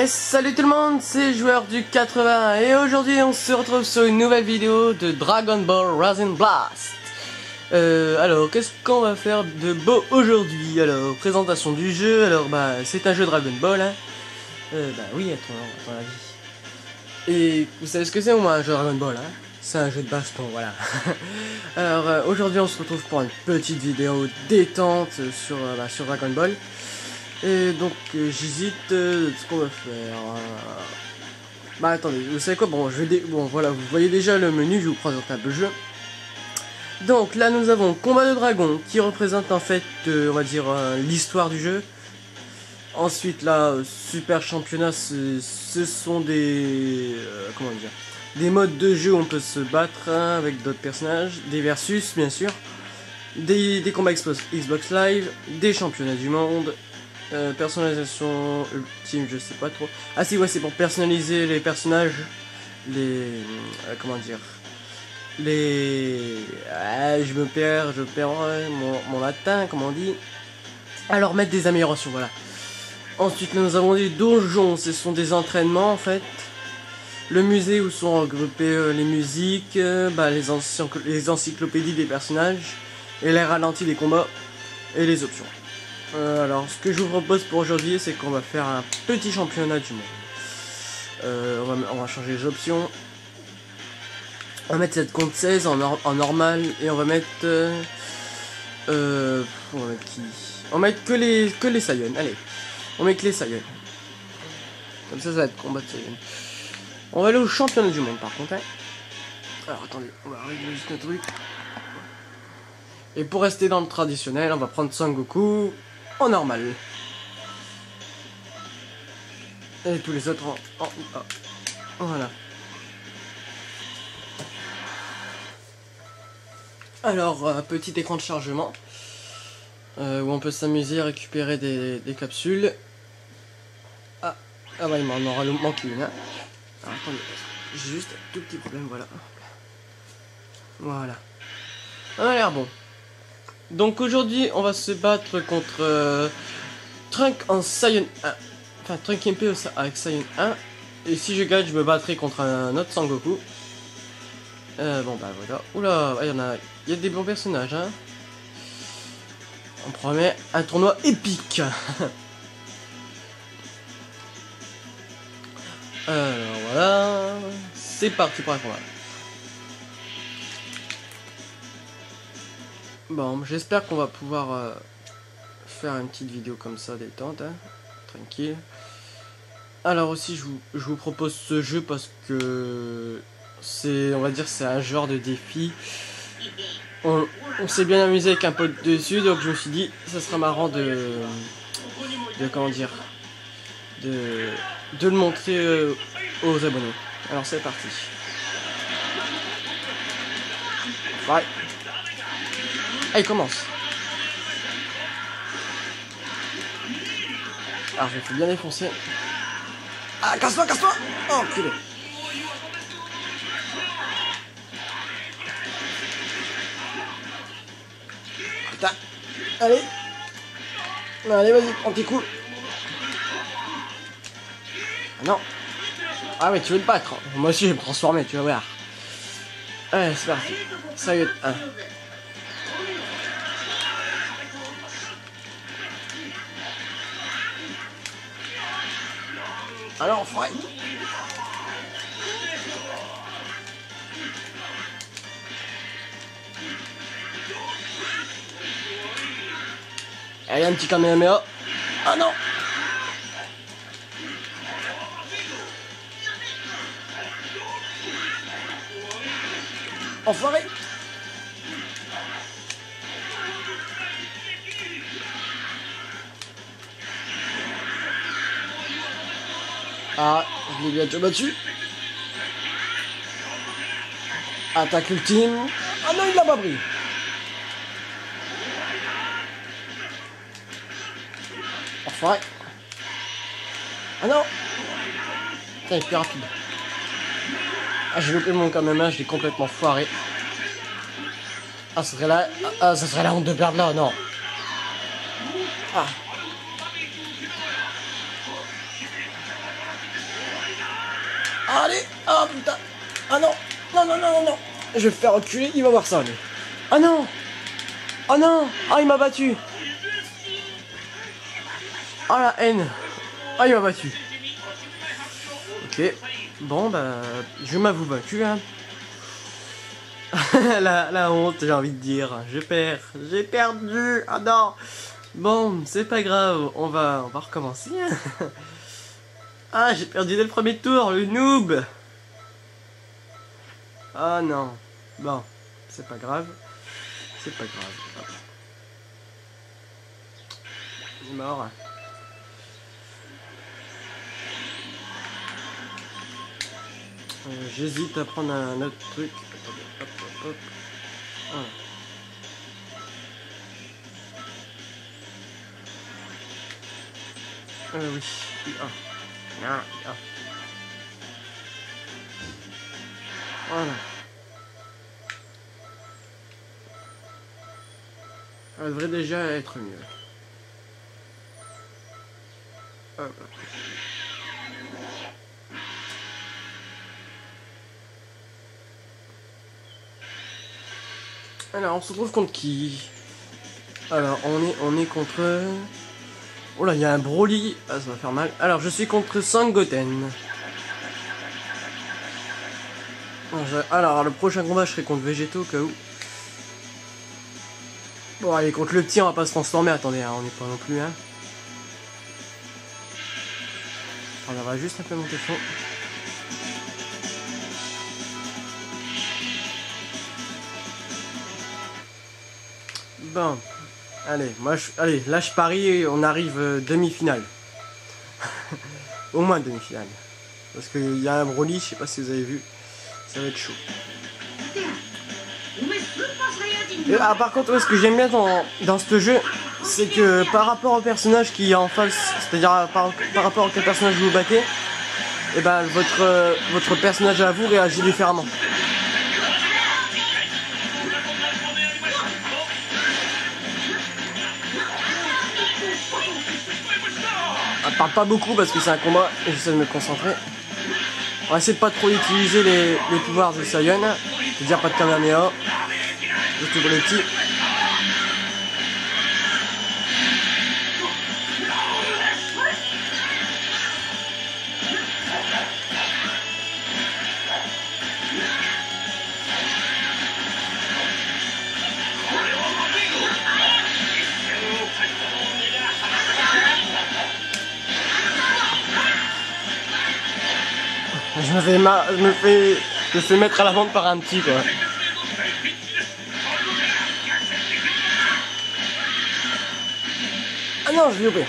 Et salut tout le monde, c'est Joueur du 80 et aujourd'hui on se retrouve sur une nouvelle vidéo de Dragon Ball Rising Blast. Alors qu'est-ce qu'on va faire de beau aujourd'hui? Alors présentation du jeu, alors c'est un jeu Dragon Ball hein. Oui à ton avis. Et vous savez ce que c'est au moins un jeu Dragon Ball hein? C'est un jeu de baston, voilà. Alors aujourd'hui on se retrouve pour une petite vidéo détente sur Dragon Ball. Et donc j'hésite ce qu'on va faire. Attendez, vous savez quoi? Bon, bon voilà, vous voyez déjà le menu, je vous présente un peu le jeu. Donc là nous avons Combat de Dragon qui représente en fait, on va dire, l'histoire du jeu. Ensuite là, Super Championnat, ce sont des... comment dire, des modes de jeu où on peut se battre hein, avec d'autres personnages, des versus bien sûr, des combats Xbox Live, des championnats du monde. Personnalisation ultime, je sais pas trop. Ah si, ouais, c'est pour personnaliser les personnages. Comment dire, je perds mon latin, comment on dit. Alors mettre des améliorations, voilà. Ensuite nous avons des donjons, ce sont des entraînements en fait. Le musée où sont regroupées les musiques, les encyclopédies des personnages, et les ralentis des combats, et les options. Alors ce que je vous propose pour aujourd'hui c'est qu'on va faire un petit championnat du monde. On va changer les options. On va mettre cette compte 16 en normal et on va mettre on va mettre qui? On va mettre que les Saiyans. Allez, on met que les Saiyans. Comme ça va être combat de Saiyans. On va aller au championnat du monde par contre hein. Alors attendez, on va régler juste notre truc. Et pour rester dans le traditionnel, on va prendre Son Goku en normal. Et tous les autres voilà. Alors, petit écran de chargement. Où on peut s'amuser à récupérer des capsules. Il m'en aura manqué une. Hein. Alors, attendez, j'ai juste un tout petit problème, voilà. Voilà. Ça a l'air bon. Donc aujourd'hui, on va se battre contre Trunk en Saiyan 1. Enfin, Trunk MP avec Saiyan 1. Et si je gagne, je me battrai contre un autre Sangoku. Voilà. Oula, il y a des bons personnages, hein. On promet un tournoi épique. Alors voilà. C'est parti pour un combat. Bon, j'espère qu'on va pouvoir faire une petite vidéo comme ça, détente, hein, tranquille. Alors aussi, je vous propose ce jeu parce que c'est, on va dire, c'est un genre de défi. On s'est bien amusé avec un pote dessus, donc je me suis dit, ça sera marrant de comment dire, de le montrer aux abonnés. Alors c'est parti. Ouais. Allez, commence. Alors, je vais faut bien défoncer. Ah, casse-toi, casse-toi! Oh, enculé. Putain. Allez. Allez, vas-y, prends petit coup. Ah non. Ah ouais, tu veux te battre. Moi aussi, je vais me transformer, tu vas voir. Allez, c'est parti. Ça y est, 1. Alors, Fry. Allez, un petit Kamehameha. Ah non. Enfoiré. Ah, je l'ai bien déjà battu. Attaque ultime. Ah non, il l'a pas pris. Enfoiré. Ah non. Putain, il est plus rapide. Ah, j'ai loupé mon Kamehameha, je l'ai complètement foiré. Ah, ça serait la honte de perdre là, non. Ah. Allez. Oh putain. Ah non. Non, non, non, non, non. Je vais le faire reculer, il va voir ça, lui. Ah non. Oh non. Ah, il m'a battu. Oh la haine. Ah, il m'a battu. Ok. Bon, bah, je m'avoue vaincu, hein. la honte, j'ai envie de dire. Je perds. J'ai perdu. Ah non. Bon, c'est pas grave. On va recommencer. Hein. Ah, j'ai perdu dès le premier tour, le noob. Ah non. Bon, c'est pas grave. C'est pas grave. Hop. Il est mort. J'hésite à prendre un autre truc. Hop, hop, hop. Voilà. Oui. Ah. Ah. Ah. Voilà. Ça devrait déjà être mieux. Hop. Alors, on se retrouve contre qui? Alors, on est contre... Oh là, il y a un Broly. Ah, ça va faire mal. Alors, je suis contre Sangoten. Alors, le prochain combat, je serai contre Végéto, au cas où. Bon, allez, contre le petit, on va pas se transformer. Attendez, hein, on n'est pas non plus, hein. On va juste un peu monter le son. Bon, allez, allez, là je parie, on arrive demi-finale. Au moins demi-finale. Parce qu'il y a un Broly, je sais pas si vous avez vu, ça va être chaud. Et, par contre, ce que j'aime bien dans ce jeu, c'est que par rapport au personnage qui est en face, c'est-à-dire par rapport à quel personnage vous battez, et ben votre personnage à vous réagit différemment. Je parle pas beaucoup parce que c'est un combat et j'essaie de me concentrer. On va essayer de pas trop utiliser les pouvoirs de Saiyan. C'est-à-dire pas de Kamehameha. Juste le petit. Je me fais mettre à l'amende par un petit quoi. Ah non, je l'ai loupé.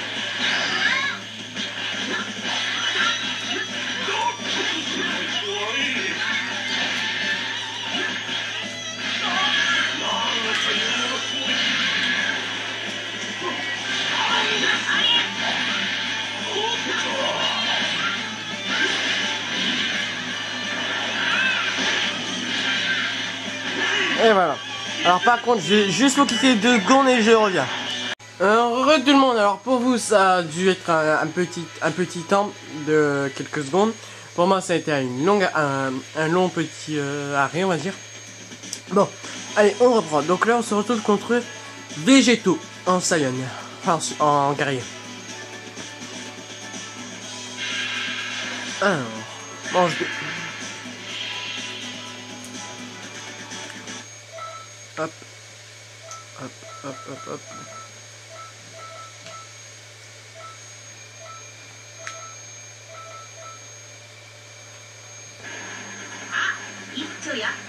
Et voilà. Alors par contre, je vais juste vous quitter 2 secondes et je reviens. Re tout le monde, alors pour vous ça a dû être un petit temps de quelques secondes. Pour moi ça a été un long petit arrêt on va dire. Bon, allez on reprend. Donc là on se retrouve contre Végéto en Saiyan, enfin en guerrier. Alors, bon je vais... Hop, hop, hop, hop, hop.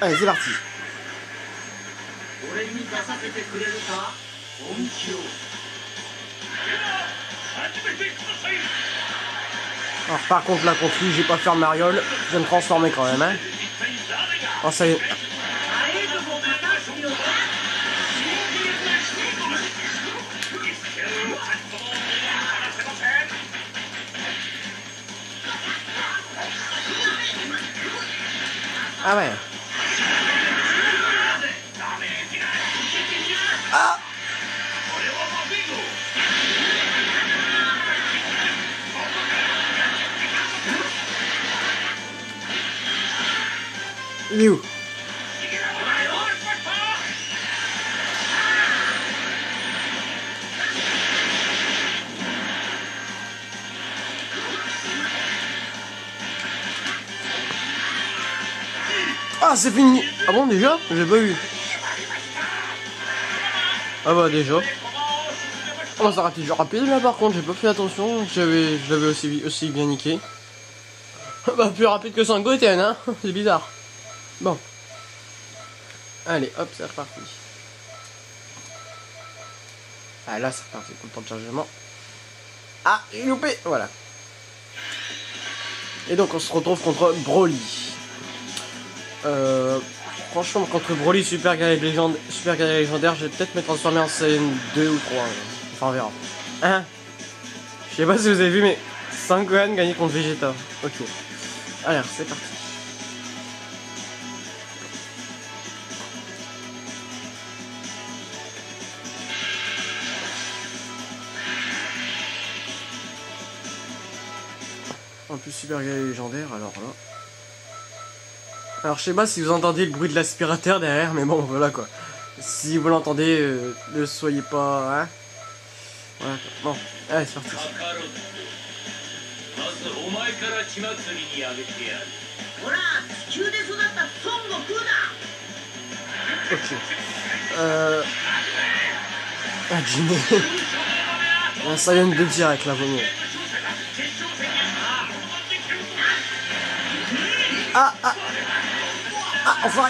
Allez, c'est parti. Alors par contre là contre lui, j'ai pas faire Mariole, je vais me transformer quand même hein. Oh ça y est. Ah ouais. Ah. Ah, c'est fini. Ah bon, déjà? J'ai pas vu. Ah bah déjà. Oh, ça rate déjà rapide là par contre, j'ai pas fait attention. Je l'avais aussi bien niqué. Bah plus rapide que Sangoten, hein. C'est bizarre. Bon. Allez, hop, c'est reparti. Ah là, c'est reparti pour le temps de chargement. Ah, j'ai loupé. Voilà. Et donc on se retrouve contre Broly. Franchement, contre Broly Super Guerrier légendaire, je vais peut-être me transformer en Saiyan 2 ou 3. Enfin, on verra. Hein? Je sais pas si vous avez vu, mais Sangohan gagnait contre Vegeta. Ok. Alors, c'est parti. En plus, Super Guerrier légendaire, alors là. Alors je sais pas si vous entendez le bruit de l'aspirateur derrière, mais bon voilà quoi. Si vous l'entendez, ne soyez pas... Hein, voilà quoi. Bon, allez c'est parti. Ok. Ah Jimmy. Un Saiyan 2 direct là, vaut mieux. Ah ah. Ah, enfin.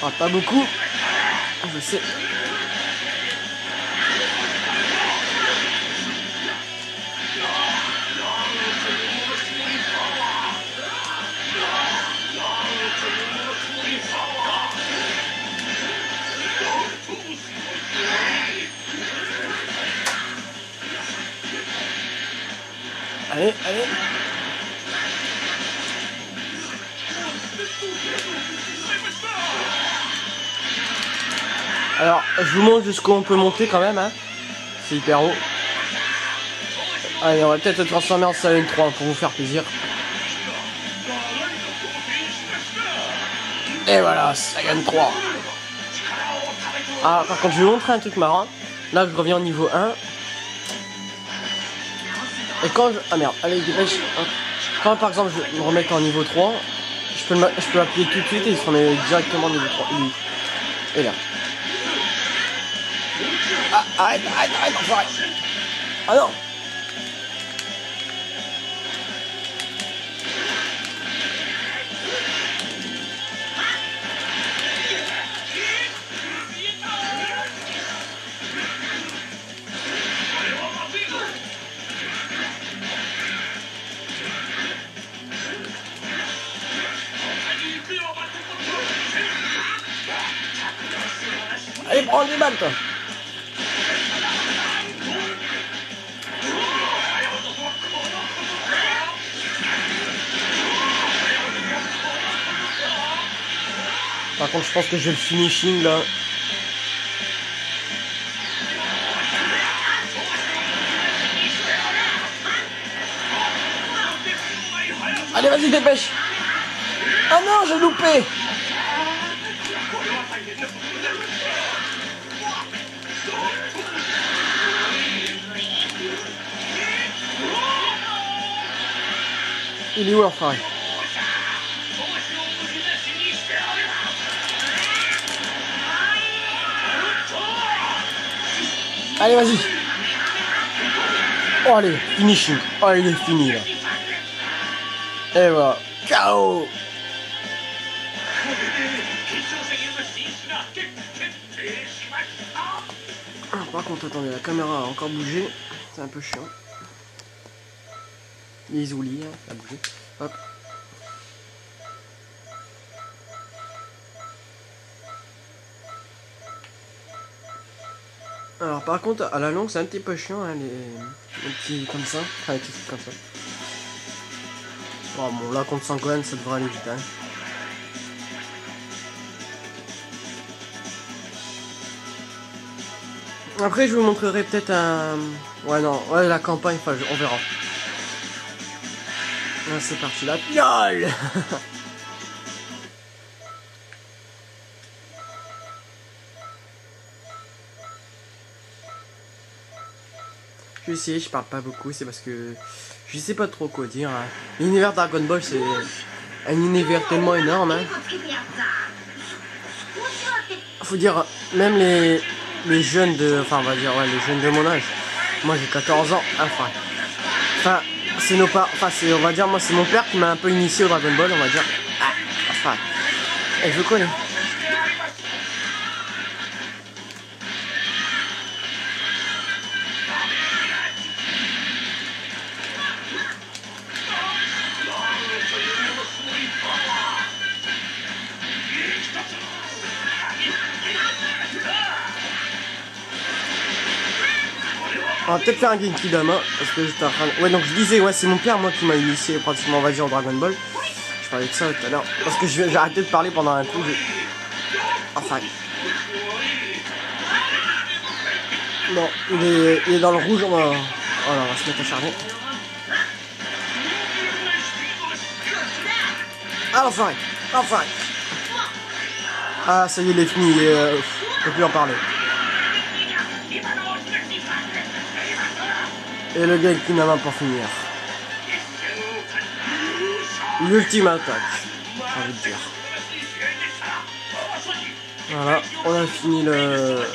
Ah, pas beaucoup. Je sais. Allez, allez. Alors, je vous montre jusqu'où on peut monter quand même, hein. C'est hyper haut. Allez, on va peut-être le transformer en Saiyan 3 pour vous faire plaisir. Et voilà, Saiyan 3. Ah, par contre, je vais vous montrer un truc marrant. Là, je reviens au niveau 1. Et quand je... Ah merde, allez, dépêche. Quand par exemple je me remets en niveau 3, je peux appuyer tout de suite et il se remet directement au niveau 3. Oui. Et là. Ah, arrête, enfoiré. Ah non. Allez, prends des balles, toi. Par contre, je pense que j'ai le finishing, là. Allez, vas-y, dépêche. Ah non, j'ai loupé. Il est où l'enfoiré? Allez, vas-y. Oh, allez, finishing. Oh, il est fini, là. Et voilà. KO. Ah, par contre, attendez, la caméra a encore bougé. C'est un peu chiant. Les oubliés, hein, ça a bougé. Hop. Alors par contre, à la longue, c'est un petit peu chiant, hein, les petits comme ça. Enfin, les petits trucs comme ça. Oh, bon, là, contre Sangohan, ça devrait aller vite, hein. Après, je vous montrerai peut-être un... Ouais, non, ouais, la campagne, enfin, on verra. c'est parti là. YOL. Je vais essayer, je parle pas beaucoup, c'est parce que je sais pas trop quoi dire. Hein. L'univers Dragon Ball, c'est un univers tellement énorme. Hein. Faut dire, même les jeunes de, enfin on va dire, ouais, les jeunes de mon âge. Moi j'ai 14 ans, enfin c'est nos parents, enfin c'est, on va dire, moi c'est mon père qui m'a un peu initié au Dragon Ball, on va dire. Ah, enfin, elle veut quoi là? On va peut-être faire un Genki Dama parce que j'étais en train de... Ouais, donc je disais, ouais, c'est mon père moi qui m'a initié pratiquement, on va dire, au Dragon Ball. Je parlais de ça tout à l'heure parce que j'ai arrêté de parler pendant un coup. Enfin. Bon, il est dans le rouge, on va se mettre à charger. Ah, enfin. Ah, ça y est, il est fini, je peux plus en parler. Et le Genki Dama pour finir. L'ultime attaque, j'ai envie de dire. Voilà, on a fini le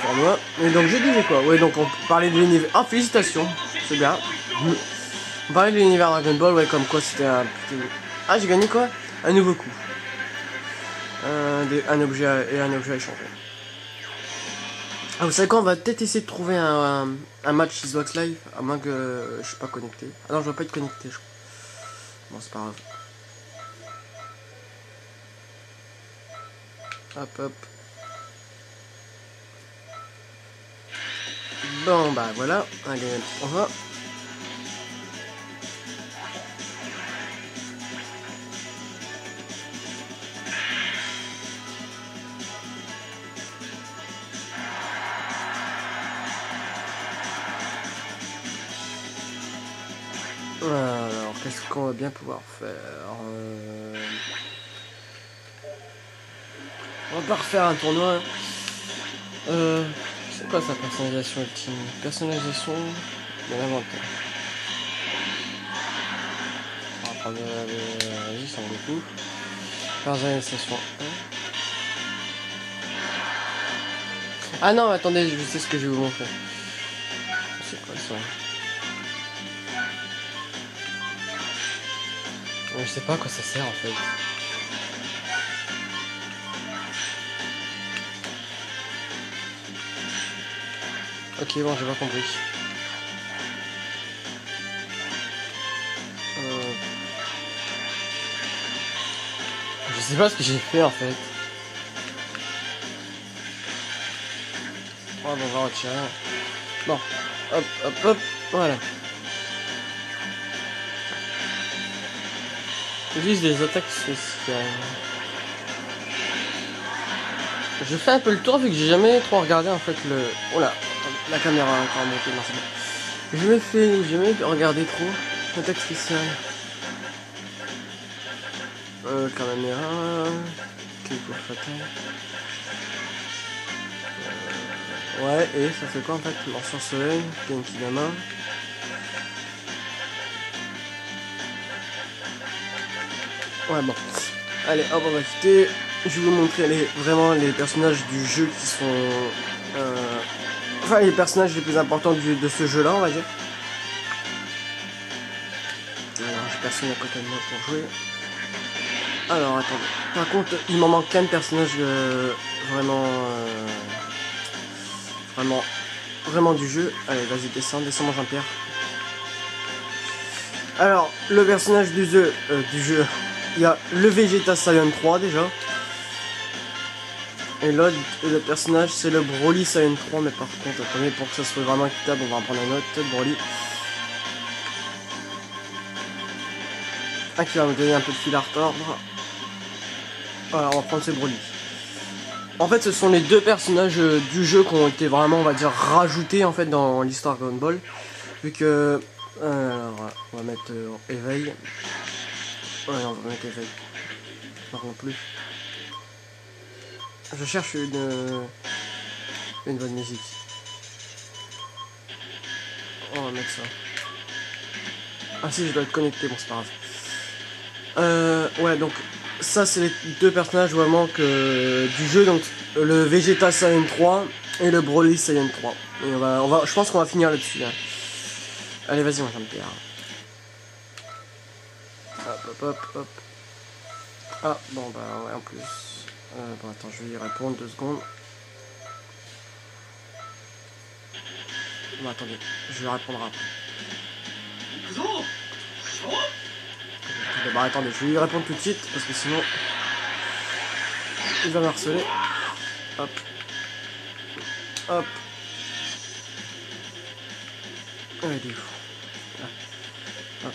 tournoi. Et donc je disais quoi? Ouais, donc on parlait de l'univers. Ah, félicitations, c'est bien. On parlait de l'univers Dragon Ball, ouais, comme quoi c'était un petit... Ah, j'ai gagné quoi? Un nouveau coup. Un objet à échanger. Ah, vous savez quoi, on va peut-être essayer de trouver un match Xbox Live, à moins que je suis pas connecté. Ah non, je dois pas être connecté, je crois. Bon, c'est pas grave. Hop. Bon, bah voilà, on a gagné un petit tournoi. Alors, qu'est-ce qu'on va bien pouvoir faire? On va pas refaire un tournoi. C'est quoi sa personnalisation ultime? Personnalisation de l'inventaire. On va prendre vas-y, ça en beaucoup. Personnalisation 1. Ah non, attendez, je sais ce que je vais vous montrer. C'est quoi ça? Je sais pas à quoi ça sert en fait. Ok, bon, j'ai pas compris. Je sais pas ce que j'ai fait en fait. Ouais, bon, on va retirer. Bon, hop, voilà. Utilise des attaques spéciales. Je fais un peu le tour vu que j'ai jamais trop regardé en fait le... Oh là, la caméra a encore monté, merci. J'ai jamais regardé trop l'attaque spéciale. Caméra... Quel coup fatal. Ouais, et ça fait quoi en fait? Morsure soleil, Genki Dama. Ouais, bon. Allez, hop, on va quitter. Je vais vous montrer vraiment les personnages du jeu qui sont... Enfin, les personnages les plus importants de ce jeu-là, on va dire. Alors, j'ai personne à côté de moi pour jouer. Alors, attendez. Par contre, il m'en manque un personnage vraiment du jeu. Allez, vas-y, descends mon Jean-Pierre. Alors, le personnage du jeu, il y a le Vegeta Saiyan 3 déjà. Et l'autre, le personnage, c'est le Broly Saiyan 3, mais par contre, attendez, pour que ça soit vraiment équitable, on va en prendre un autre, Broly. Un qui va me donner un peu de fil à retordre. Voilà, on va prendre ce Broly. En fait, ce sont les deux personnages du jeu qui ont été vraiment, on va dire, rajoutés en fait dans l'histoire Dragon Ball. Vu que Alors, on va mettre éveil. Ouais, non, on va mettre éveil. Non plus. Je cherche une bonne musique. On va mettre ça. Ah si, je dois être connecté, bon c'est pas grave. Ouais, donc ça c'est les deux personnages vraiment que du jeu, donc le Vegeta Saiyan 3 et le Broly Saiyan 3. Et je pense qu'on va finir là-dessus. Hein. Allez, vas-y, on va me perdre. Hop. Ah, bon bah ouais, en plus. Bon attends, je vais y répondre 2 secondes. Bon attendez, je vais répondre après. Bah attendez, je vais lui répondre tout de suite parce que sinon il va me harceler. Hop. Ah, il est où? Hop.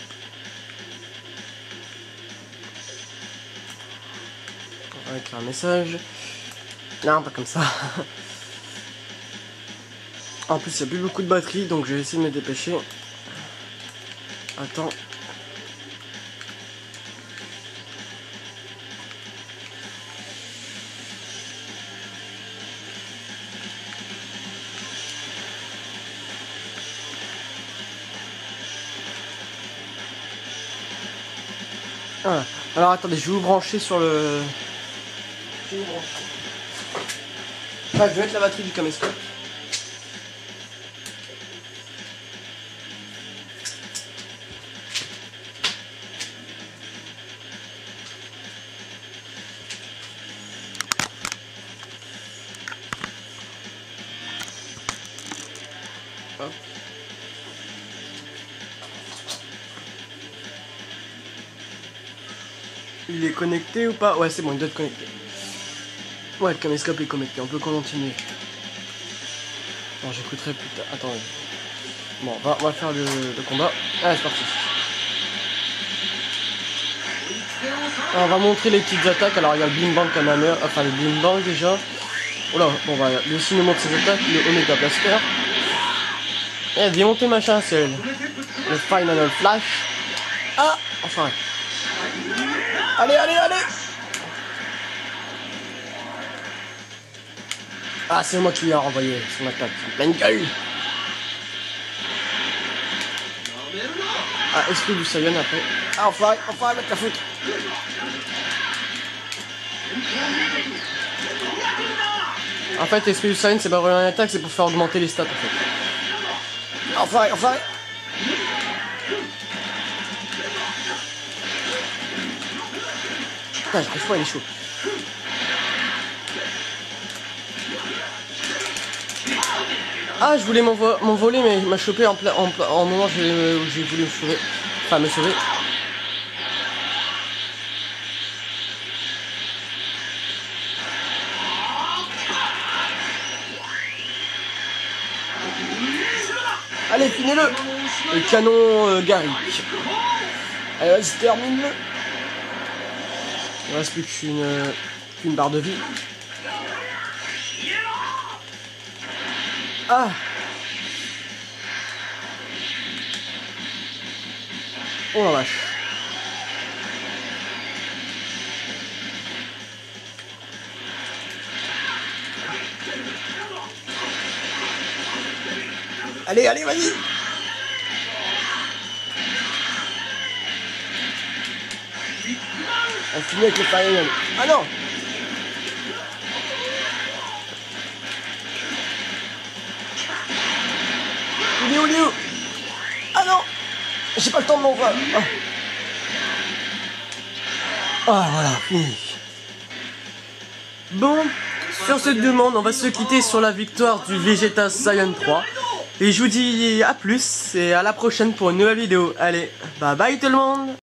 On va écrire un message. Non, pas comme ça. En plus, il n'y a plus beaucoup de batterie, donc je vais essayer de me dépêcher. Attends. Voilà. Alors attendez, je vais vous brancher sur le... Je vais mettre la batterie du caméscope. Hop. Il est connecté ou pas? Ouais, c'est bon, il doit être connecté. Ouais, le caméscope est connecté, on peut continuer. Non, j'écouterai plus tard. Attends. Bon, on va faire le combat. Allez, c'est parti. Alors, on va montrer les petites attaques. Alors, il y a le Blim Bang Kaname, enfin le Blim Bang déjà. Oula, bon, bah, lui aussi nous montre ses attaques. Le Omega Blaster. Et démonter machin, c'est le Final Flash. Ah, enfin. Allez. Ah, c'est moi qui lui ai renvoyé son attaque. Pleine gueule. Ah, esprit du Saiyan après. Ah, enfin, mettre la faute. En fait, esprit du Saiyan, c'est pas vraiment une attaque, c'est pour faire augmenter les stats en fait. Enfin. Putain, j'arrive pas, il est chaud. Ah, je voulais m'envoler, mais il m'a chopé en moment où j'ai voulu me sauver. Enfin, me sauver. Allez, finis-le. Le canon Garrick. Allez, vas-y, termine-le. Il ne reste plus qu'une barre de vie. Ah! Oh la vache. Allez, vas-y. On finit avec le Final. Ah non! Il est où? Ah non! J'ai pas le temps de m'envoyer. Ah voilà, fini. Bon, sur cette demande, on va se quitter sur la victoire du Vegeta Saiyan 3. Et je vous dis à plus et à la prochaine pour une nouvelle vidéo. Allez, bye bye tout le monde!